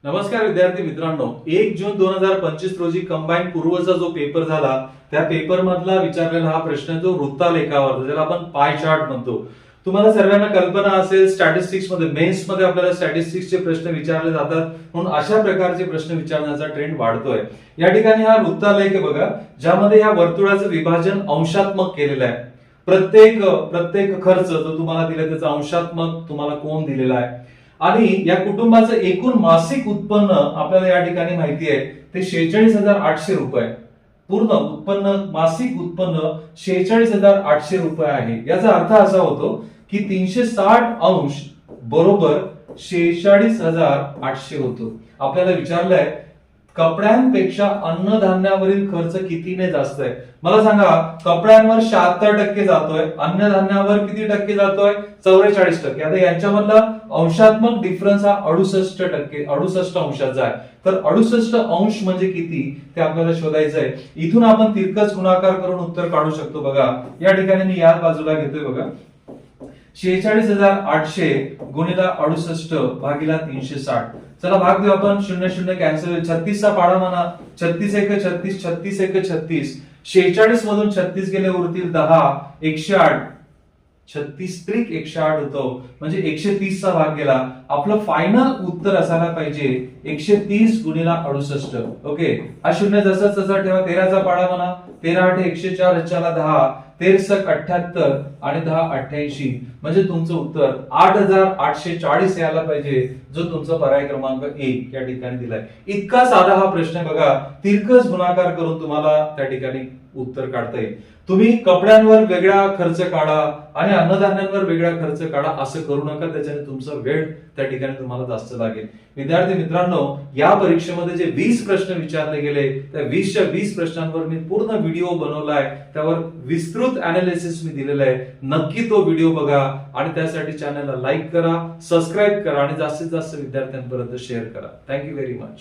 नमस्कार विद्यार्थी मित्रांनो, 1 जून 2025 रोजी कंबाईन पूर्वचा जो पेपर झाला त्या पेपर मधला विचारलेला हा प्रश्न जो वृत्तालेखावर, ज्याला आपण पाय चार्ट म्हणतो. तुम्हाला सर्वांना कल्पना असेल, स्टॅटिस्टिक्स मध्ये, मेन्स मध्ये आपल्याला स्टॅटिस्टिक्सचे प्रश्न विचारले जातात, म्हणून अशा प्रकारचे प्रश्न विचारण्याचा ट्रेंड वाढतोय. या ठिकाणी हा वृत्तालेख बघा, ज्यामध्ये या वर्तुळाचं विभाजन अंशात्मक केलेलं आहे. प्रत्येक खर्च जो तुम्हाला दिला त्याचा अंशात्मक तुम्हाला कोण दिलेला आहे. आणि या कुटुंबाचं एकूण मासिक उत्पन्न आपल्याला या ठिकाणी माहिती आहे ते 46,800 रुपये. पूर्ण उत्पन्न, मासिक उत्पन्न 46,800 रुपये आहे. याचा अर्थ असा होतो की 360 अंश बरोबर 46,800 होतो. आपल्याला विचारलंय कपड्यांपेक्षा अन्नधान्यावरील खर्च कितीने जास्त आहे. मला सांगा, कपड्यांवर 76% जातोय, अन्नधान्यावर किती टक्के जातोय? 44%. आता यांच्यामधला अंशात्मक डिफरन्स हा 68%, 68 अंशाचा आहे. तर 68 अंश म्हणजे किती ते आपल्याला शोधायचं आहे. इथून आपण तिरकस गुणाकार करून उत्तर काढू शकतो. बघा, या ठिकाणी मी या बाजूला घेतोय. बघा, 46,800 गुणिला 68 भागिला 360. चला भाग देऊ आपण. 0 0 कॅन्सल. 36 चा पाडा म्हणा. 36 1 36, 36 1 36. 46 मधून 36 गेले, उरतील 10. 108. 36 त्रिक 108 होतो, म्हणजे 130 चा भाग गेला. आपलं फायनल उत्तर असायला पाहिजे 130 गुणिला 68. ओके, हा शून्य जसाच तसा ठेवा. 13 चा पाडा म्हणा. 13 8 104, 10. 13 78 आणि 10 88, म्हणजे तुमचं उत्तर 8,840 यायला पाहिजे, जो तुमचा पर्याय क्रमांक 1 या ठिकाणी दिलाय. इतका साधा हा प्रश्न बघा, तिरकस गुणाकार करून तुम्हाला त्या ठिकाणी उत्तर काढता येईल. तुम्ही कपड्यांवर वेगळा खर्च काढा आणि अन्नधान्यांवर वेगळा खर्च काढा, असं करू नका. त्याच्याने तुमचा वेळ त्या ठिकाणी तुम्हाला जास्त लागेल. विद्यार्थी मित्रांनो, या परीक्षेमध्ये जे 20 प्रश्न विचारले गेले त्या 20च्या 20 प्रश्नांवर मी पूर्ण व्हिडिओ बनवलाय. त्यावर विस्तृत अनालिसिस मी दिलेलं आहे. नक्की तो व्हिडिओ बघा आणि त्यासाठी चॅनलला लाईक करा, सबस्क्राईब करा आणि जास्तीत जास्त विद्यार्थ्यांपर्यंत शेअर करा. Thank you very much.